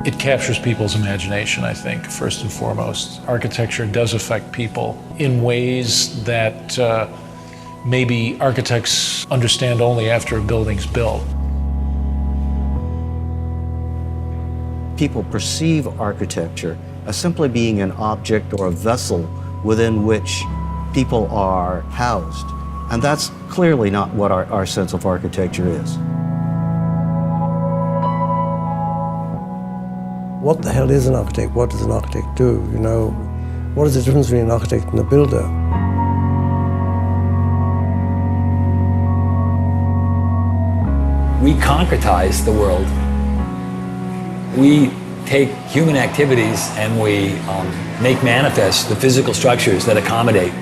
It captures people's imagination, I think, first and foremost. Architecture does affect people in ways that maybe architects understand only after a building's built. People perceive architecture as simply being an object or a vessel within which people are housed. And that's clearly not what our sense of architecture is. What the hell is an architect? What does an architect do? You know, what is the difference between an architect and a builder? We concretize the world. We take human activities and we make manifest the physical structures that accommodate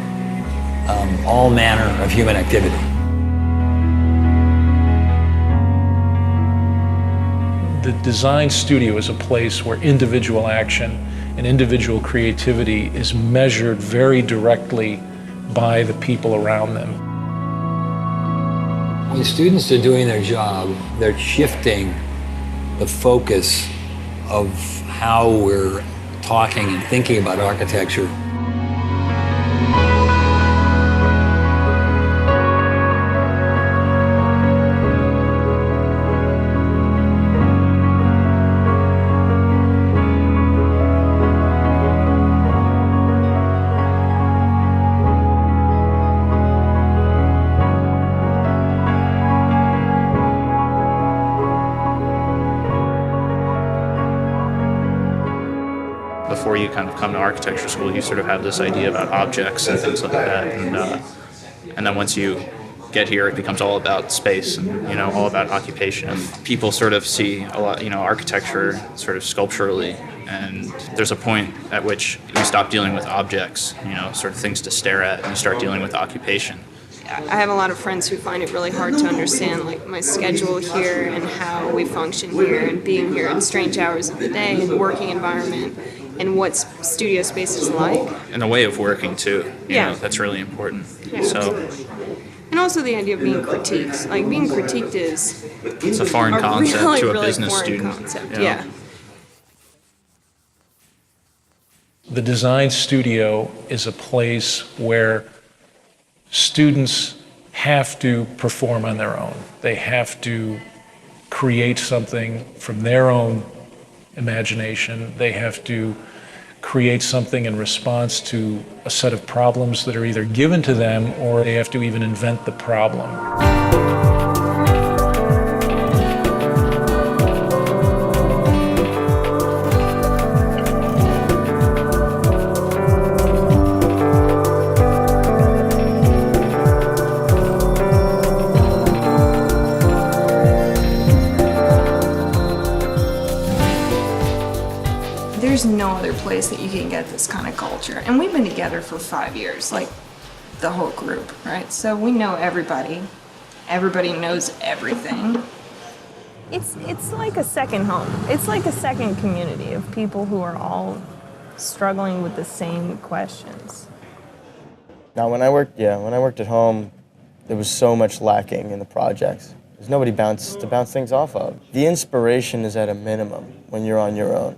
all manner of human activity. The design studio is a place where individual action and individual creativity is measured very directly by the people around them. When students are doing their job, they're shifting the focus of how we're talking and thinking about architecture. Before you kind of come to architecture school, you sort of have this idea about objects and things like that, and then once you get here, it becomes all about space and all about occupation. People sort of see a lot, architecture sort of sculpturally, and there's a point at which you stop dealing with objects, sort of things to stare at, and you start dealing with occupation. I have a lot of friends who find it really hard to understand, like, my schedule here and how we function here and being here at strange hours of the day and working environment and what studio space is like. And the way of working too, Yeah. That's really important. Yeah. So, and also the idea of being critiqued. Like, being critiqued is it's a foreign concept really, to a really business foreign student. Concept. Yeah. The design studio is a place where students have to perform on their own. They have to create something from their own imagination. They have to create something in response to a set of problems that are either given to them or they have to even invent the problem. There's no other place that you can get this kind of culture. And we've been together for 5 years, like the whole group, right? So we know everybody. Everybody knows everything. It's like a second home. It's like a second community of people who are all struggling with the same questions. Now, when I worked at home, there was so much lacking in the projects. There's nobody to bounce things off of. The inspiration is at a minimum when you're on your own.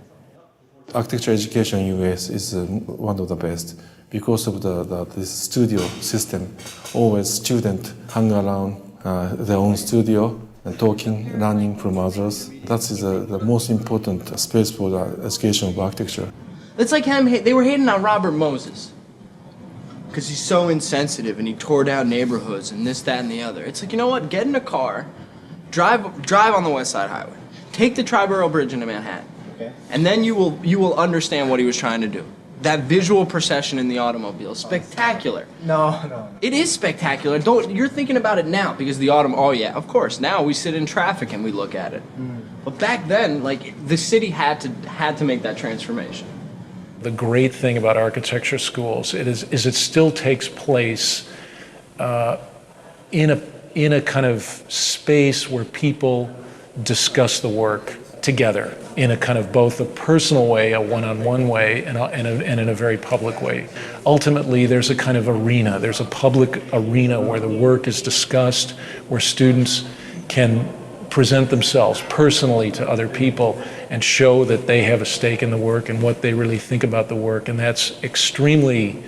Architecture education in US is one of the best because of this studio system. Always students hang around their own studio and talking, learning from others. That is the most important space for the education of architecture. It's like they were hating on Robert Moses because he's so insensitive and he tore down neighborhoods and this, that, and the other. It's like, you know what? Get in a car, drive on the West Side Highway, take the Triborough Bridge into Manhattan. And then you will understand what he was trying to do. That visual procession in the automobile, spectacular. No. It is spectacular. You're thinking about it now because oh yeah, of course. Now we sit in traffic and we look at it. But back then, like, the city had to make that transformation. The great thing about architecture schools is it still takes place in a kind of space where people discuss the work together in a kind of both a personal way, a one-on-one way, and in a very public way. Ultimately, there's a kind of arena. There's a public arena where the work is discussed, where students can present themselves personally to other people, and show that they have a stake in the work and what they really think about the work. And that's extremely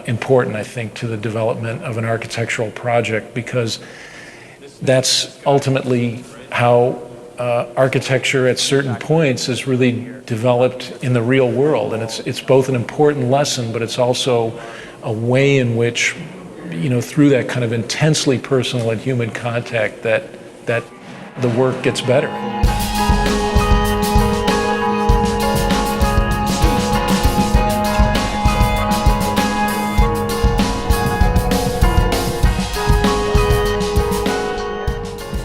important, I think, to the development of an architectural project, because that's ultimately how architecture at certain points is really developed in the real world. And it's both an important lesson, but it's also a way in which, through that kind of intensely personal and human contact, that the work gets better.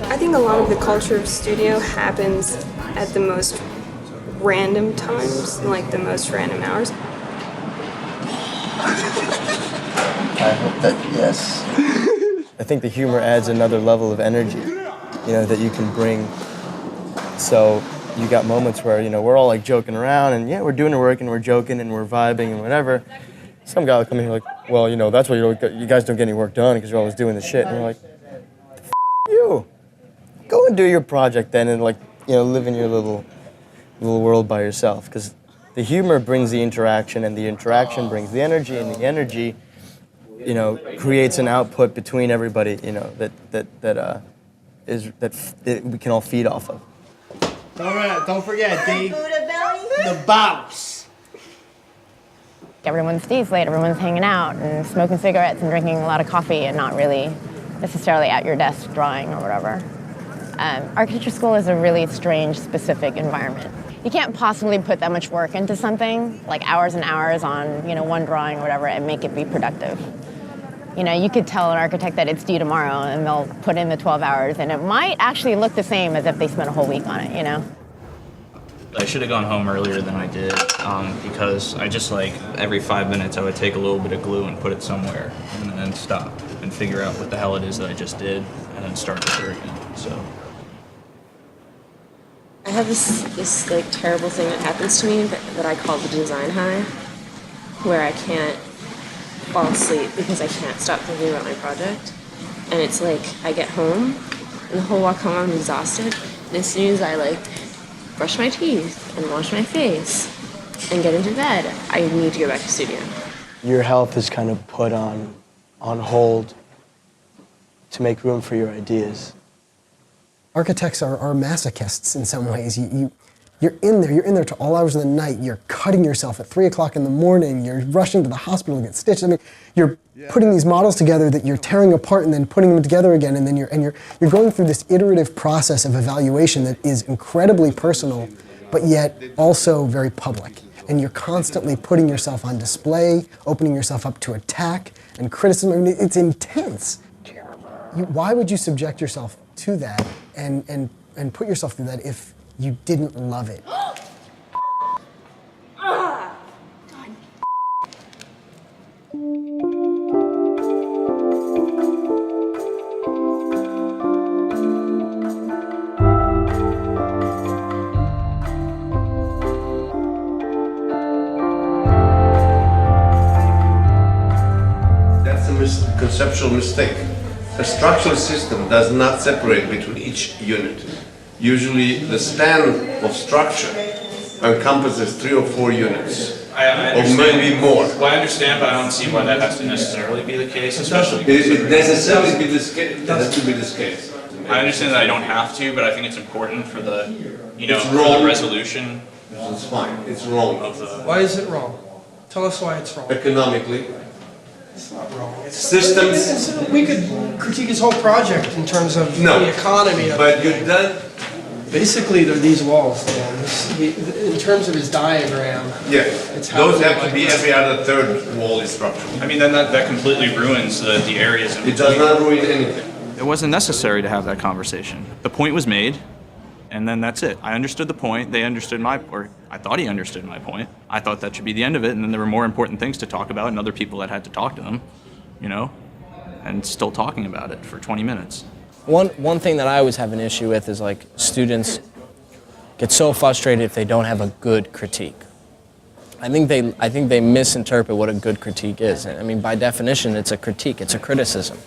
I think a lot of the culture of studio happens at the most random times, like the most random hours. I hope that, yes. I think the humor adds another level of energy, that you can bring. So you got moments where, we're all like joking around and we're doing the work and we're joking and we're vibing and whatever. Some guy will come in here like, well, that's why you guys don't get any work done because you're always doing this shit. And we're like, the f*** you. Go and do your project then and live in your little world by yourself. Because the humor brings the interaction and the interaction brings the energy and the energy creates an output between everybody, that we can all feed off of. Don't forget, Dave, the boss. Everyone stays late, everyone's hanging out and smoking cigarettes and drinking a lot of coffee and not really necessarily at your desk drawing or whatever. Architecture school is a really strange, specific environment. You can't possibly put that much work into something, like hours and hours on, one drawing or whatever, and make it be productive. You could tell an architect that it's due tomorrow and they'll put in the 12 hours and it might actually look the same as if they spent a whole week on it, I should have gone home earlier than I did because I just every 5 minutes I would take a little bit of glue and put it somewhere and then stop and figure out what the hell it is that I just did and then start over again, so. I have this terrible thing that happens to me that I call the design high, where I can't fall asleep because I can't stop thinking about my project. And it's I get home, and the whole walk home I'm exhausted. And as soon as I brush my teeth and wash my face and get into bed, I need to go back to studio. Your health is kind of put on hold to make room for your ideas. Architects are masochists in some ways. You're in there to all hours of the night. You're cutting yourself at 3 o'clock in the morning. You're rushing to the hospital to get stitched. I mean, you're putting these models together that you're tearing apart and then putting them together again. And then you're going through this iterative process of evaluation that is incredibly personal, but yet also very public. And you're constantly putting yourself on display, opening yourself up to attack and criticism. I mean, it's intense. Why would you subject yourself to that and put yourself through that if you didn't love it? That's a conceptual mistake. A structural system does not separate between each unit. Usually the span of structure encompasses 3 or 4 units, or maybe more. Well, I understand, but I don't see why that has to necessarily be the case, especially It necessarily be this case. It has to be this case. I understand that I don't have to, but I think it's important for the, It's for wrong. the resolution. It's fine. It's wrong. Of the. Why is it wrong? Tell us why it's wrong. Economically. It's not wrong. Systems. We could critique his whole project in terms of the economy of but it. you've done. Basically, they're these walls, Dan. In terms of his diagram. Yeah. It's how Those they have to like be this. every other third wall is structural. I mean, then that completely ruins the areas. It does not ruin anything. It wasn't necessary to have that conversation. The point was made, and then that's it. I understood the point. They understood or I thought he understood my point. I thought that should be the end of it, and then there were more important things to talk about and other people that had to talk to them, and still talking about it for 20 minutes. One thing that I always have an issue with is students get so frustrated if they don't have a good critique. I think they misinterpret what a good critique is. I mean, by definition, it's a critique, it's a criticism.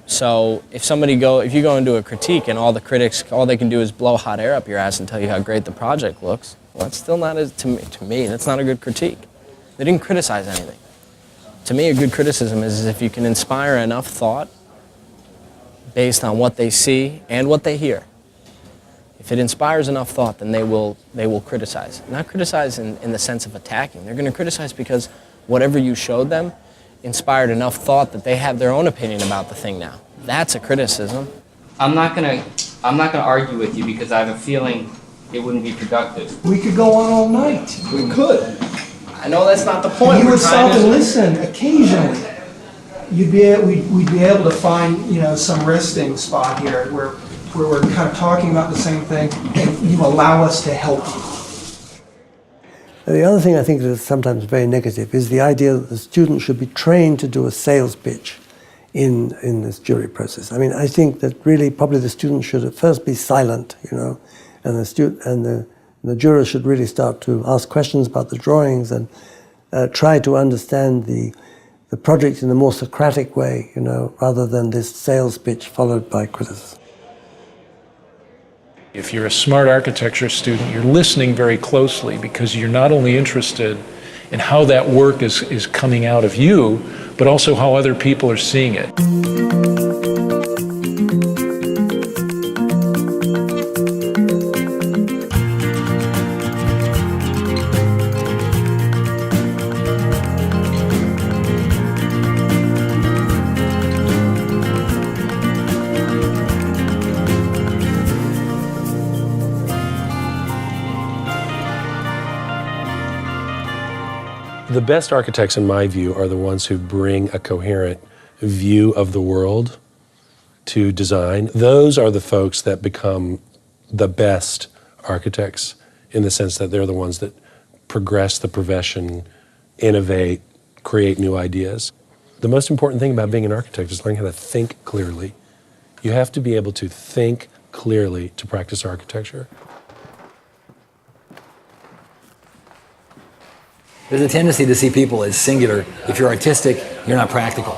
So if you go into a critique and all the critics, all they can do is blow hot air up your ass and tell you how great the project looks, well, that's still not, to me, that's not a good critique. They didn't criticize anything. To me, a good criticism is if you can inspire enough thought based on what they see and what they hear. If it inspires enough thought, then they will criticize. Not criticize in the sense of attacking. They're going to criticize because whatever you showed them inspired enough thought that they have their own opinion about the thing now. That's a criticism. I'm not gonna argue with you because I have a feeling it wouldn't be productive. We could go on all night. We could. I know that's not the point. You would stop and listen occasionally. We'd be able to find, some resting spot here where we're kind of talking about the same thing, and you allow us to help you. The other thing I think that is sometimes very negative is the idea that the student should be trained to do a sales pitch in this jury process. I mean, I think that really probably the student should at first be silent, and the jurors should really start to ask questions about the drawings and try to understand the project in a more Socratic way, rather than this sales pitch followed by criticism. If you're a smart architecture student, you're listening very closely because you're not only interested in how that work is coming out of you, but also how other people are seeing it. The best architects, in my view, are the ones who bring a coherent view of the world to design. Those are the folks that become the best architects in the sense that they're the ones that progress the profession, innovate, create new ideas. The most important thing about being an architect is learning how to think clearly. You have to be able to think clearly to practice architecture. There's a tendency to see people as singular. If you're artistic, you're not practical.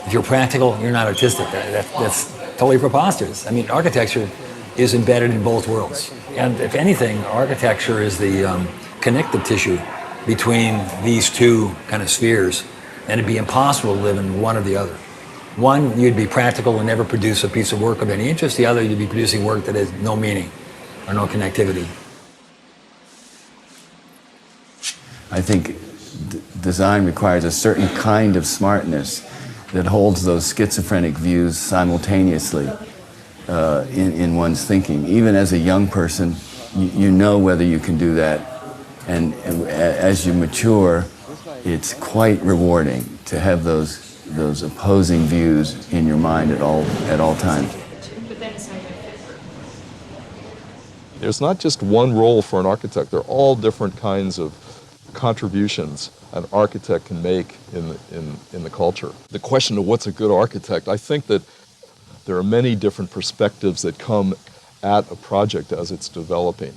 If you're practical, you're not artistic. That's totally preposterous. I mean, architecture is embedded in both worlds. And if anything, architecture is the connective tissue between these two kind of spheres. And it'd be impossible to live in one or the other. One, you'd be practical and never produce a piece of work of any interest. The other, you'd be producing work that has no meaning or no connectivity. I think design requires a certain kind of smartness that holds those schizophrenic views simultaneously in one's thinking. Even as a young person, you know whether you can do that. And as you mature, it's quite rewarding to have those opposing views in your mind at all times. There's not just one role for an architect. There are all different kinds of contributions an architect can make in the culture. The question of what's a good architect, I think that there are many different perspectives that come at a project as it's developing.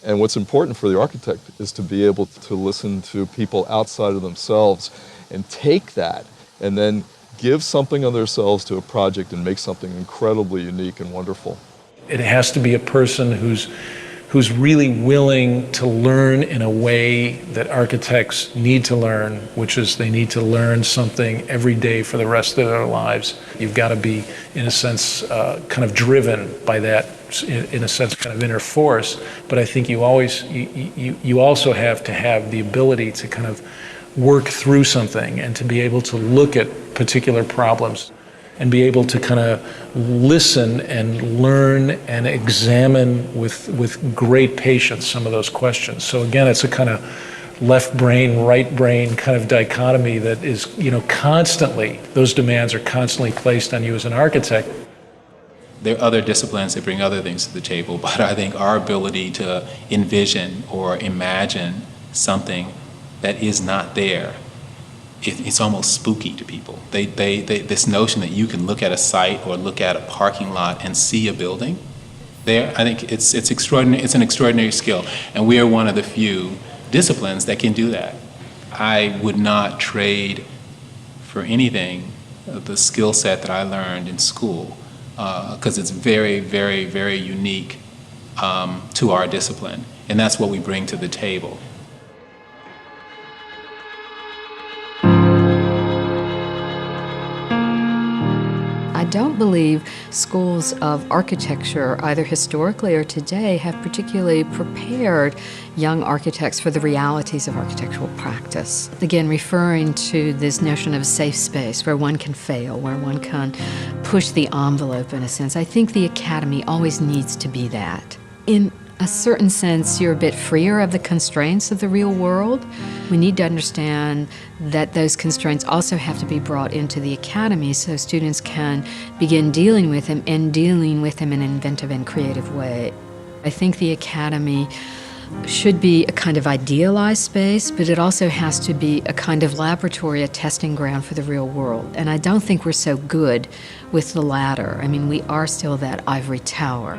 And what's important for the architect is to be able to listen to people outside of themselves and take that and then give something of themselves to a project and make something incredibly unique and wonderful. It has to be a person who's really willing to learn in a way that architects need to learn, which is they need to learn something every day for the rest of their lives. You've got to be, in a sense, kind of driven by that, in a sense, kind of inner force. But I think you also have to have the ability to kind of work through something and to be able to look at particular problems and be able to kind of listen and learn and examine with great patience some of those questions. So again, it's a kind of left brain, right brain kind of dichotomy that is, constantly, those demands are constantly placed on you as an architect. There are other disciplines that bring other things to the table, but I think our ability to envision or imagine something that is not there, it's almost spooky to people. This notion that you can look at a site or look at a parking lot and see a building there, I think it's extraordinary. It's an extraordinary skill, and we are one of the few disciplines that can do that. I would not trade for anything the skill set that I learned in school, because it's very, very, very unique to our discipline, and that's what we bring to the table. I don't believe schools of architecture, either historically or today, have particularly prepared young architects for the realities of architectural practice. Again, referring to this notion of a safe space where one can fail, where one can push the envelope in a sense. I think the academy always needs to be that. In a certain sense, you're a bit freer of the constraints of the real world. We need to understand that those constraints also have to be brought into the academy so students can begin dealing with them and dealing with them in an inventive and creative way. I think the academy should be a kind of idealized space, but it also has to be a kind of laboratory, a testing ground for the real world. And I don't think we're so good with the latter. I mean, we are still that ivory tower.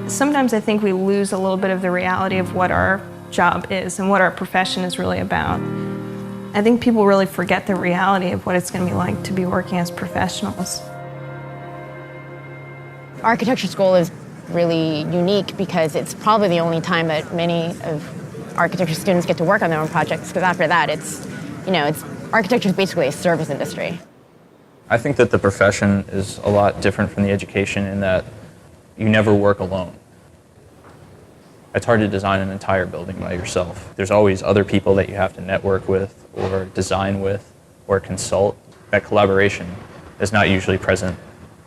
Sometimes I think we lose a little bit of the reality of what our job is and what our profession is really about. I think people really forget the reality of what it's going to be like to be working as professionals. Architecture school is really unique because it's probably the only time that many of architecture students get to work on their own projects, because after that architecture is basically a service industry. I think that the profession is a lot different from the education in that you never work alone. It's hard to design an entire building by yourself. There's always other people that you have to network with or design with or consult. That collaboration is not usually present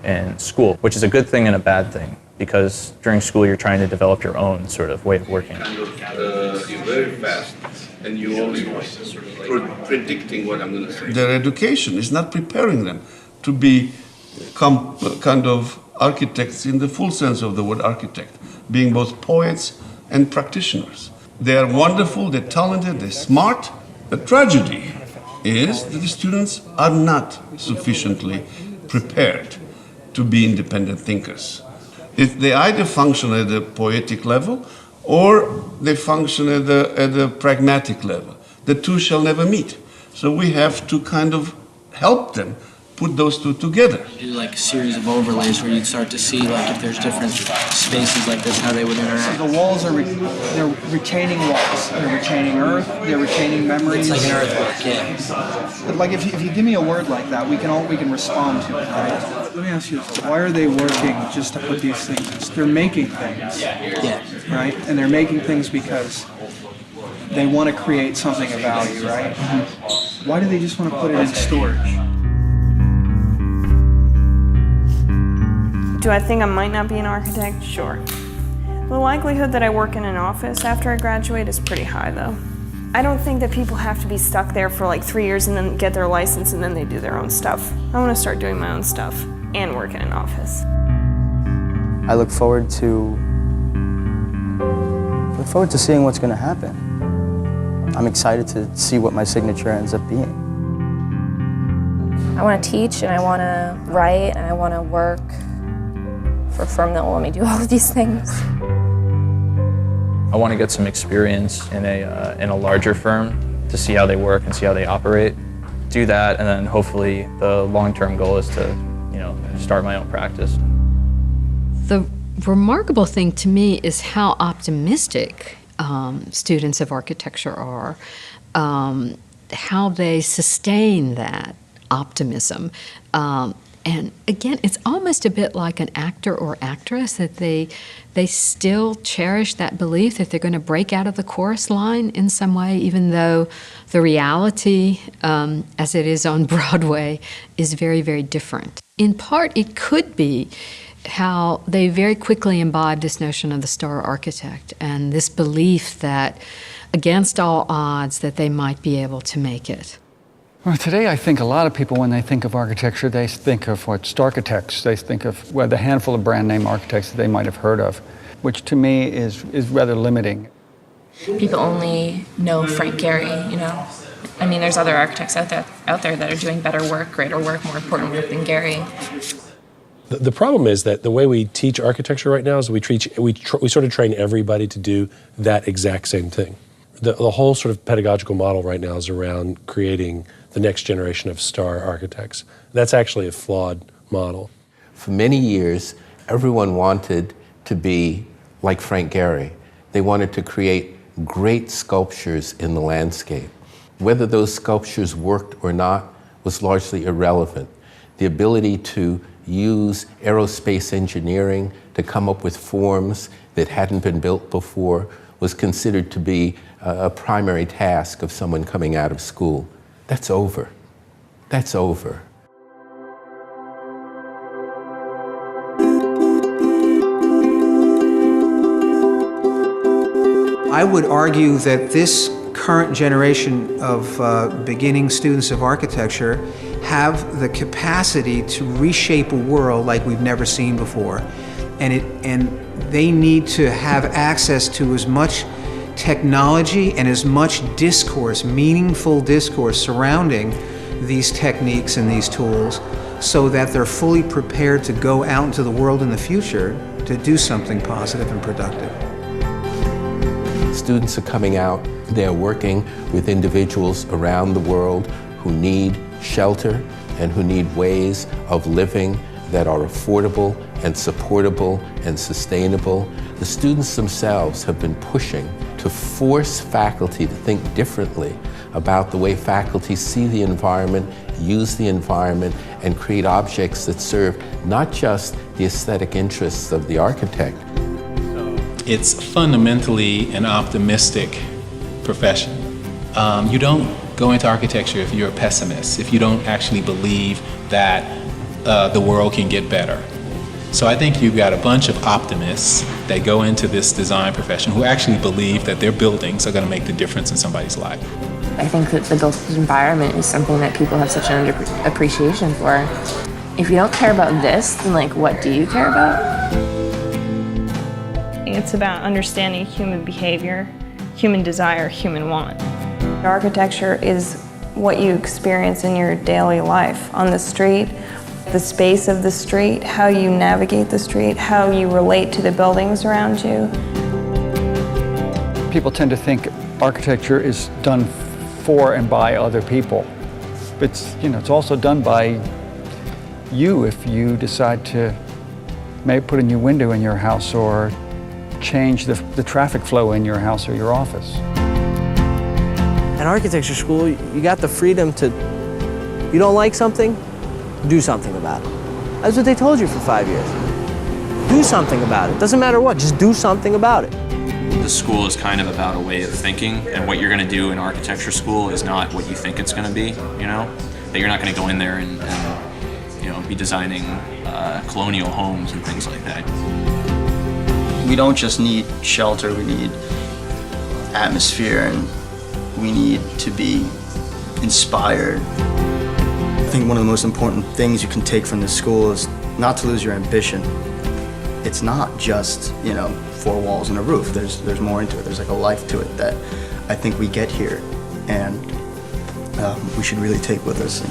in school, which is a good thing and a bad thing, because during school you're trying to develop your own sort of way of working. You're very fast and you're always predicting what I'm going to say. Their education is not preparing them to become kind of architects in the full sense of the word architect, being both poets and practitioners. They are wonderful, they're talented, they're smart. The tragedy is that the students are not sufficiently prepared to be independent thinkers. They either function at the poetic level or they function at the pragmatic level. The two shall never meet. So we have to kind of help them put those two together. Do like a series of overlays where you'd start to see like if there's different spaces like this, how they would interact. So the walls are they're retaining walls. They're retaining earth. They're retaining memories. It's like an earthwork, yeah. But like if you give me a word like that, we can respond to it. Right? Let me ask you this: why are they working just to put these things? They're making things. Yeah. Right, and they're making things because they want to create something of value, right? Mm-hmm. Why do they just want to put it in storage? Do I think I might not be an architect? Sure. The likelihood that I work in an office after I graduate is pretty high, though. I don't think that people have to be stuck there for like 3 years and then get their license and then they do their own stuff. I want to start doing my own stuff and work in an office. I look forward to seeing what's going to happen. I'm excited to see what my signature ends up being. I want to teach and I want to write and I want to work for a firm that will let me do all of these things. I want to get some experience in a larger firm to see how they work and see how they operate. Do that, and then hopefully the long-term goal is to, start my own practice. The remarkable thing to me is how optimistic students of architecture are, how they sustain that optimism. And again, it's almost a bit like an actor or actress, that they still cherish that belief that they're going to break out of the chorus line in some way, even though the reality, as it is on Broadway, is very, very different. In part, it could be how they very quickly imbibe this notion of the star architect and this belief that, against all odds, that they might be able to make it. Well, today I think a lot of people, when they think of architecture, they think of architects. They think of the handful of brand name architects that they might have heard of, which to me is rather limiting. People only know Frank Gehry, I mean, there's other architects out there that are doing better work, greater work, more important work than Gehry. The problem is that the way we teach architecture right now is we sort of train everybody to do that exact same thing. The whole sort of pedagogical model right now is around creating the next generation of star architects. That's actually a flawed model. For many years, everyone wanted to be like Frank Gehry. They wanted to create great sculptures in the landscape. Whether those sculptures worked or not was largely irrelevant. The ability to use aerospace engineering to come up with forms that hadn't been built before was considered to be a primary task of someone coming out of school. That's over. That's over. I would argue that this current generation of beginning students of architecture have the capacity to reshape a world like we've never seen before. And they need to have access to as much technology and as much discourse, meaningful discourse surrounding these techniques and these tools so that they're fully prepared to go out into the world in the future to do something positive and productive. Students are coming out, they're working with individuals around the world who need shelter and who need ways of living that are affordable and supportable and sustainable. The students themselves have been pushing to force faculty to think differently about the way faculty see the environment, use the environment, and create objects that serve not just the aesthetic interests of the architect. It's fundamentally an optimistic profession. You don't go into architecture if you're a pessimist, if you don't actually believe that the world can get better. So I think you've got a bunch of optimists that go into this design profession who actually believe that their buildings are going to make the difference in somebody's life. I think that the built environment is something that people have such an appreciation for. If you don't care about this, then like, what do you care about? It's about understanding human behavior, human desire, human want. Architecture is what you experience in your daily life on the street, the space of the street, how you navigate the street, how you relate to the buildings around you. People tend to think architecture is done for and by other people. It's also done by you if you decide to maybe put a new window in your house or change the traffic flow in your house or your office. At architecture school, you got the freedom to, you don't like something, do something about it. That's what they told you for 5 years. Do something about it. Doesn't matter what, just do something about it. The school is kind of about a way of thinking, and what you're going to do in architecture school is not what you think it's going to be, you know? That you're not going to go in there and be designing colonial homes and things like that. We don't just need shelter, we need atmosphere, and we need to be inspired. I think one of the most important things you can take from this school is not to lose your ambition. It's not just, 4 walls and a roof. There's more into it. There's like a life to it that I think we get here, and we should really take with us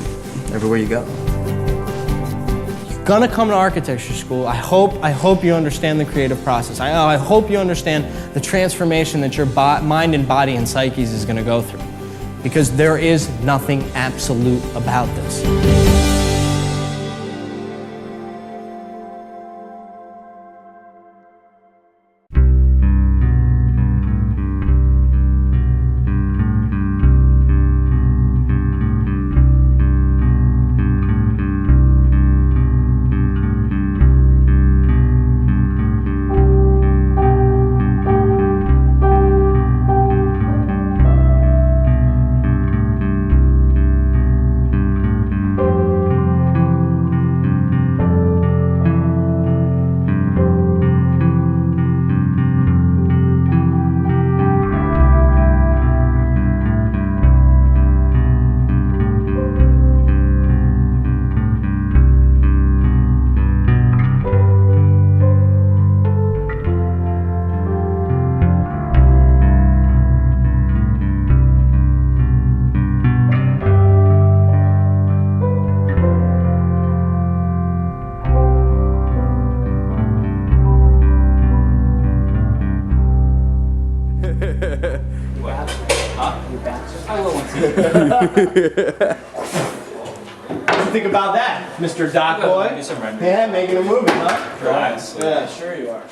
everywhere you go. You're gonna come to architecture school. I hope you understand the creative process. I hope you understand the transformation that your mind and body and psyche is gonna go through. Because there is nothing absolute about this. Think about that, Mr. Doc Boy. Yeah, making a movie, huh? Right. Yeah, sure you are.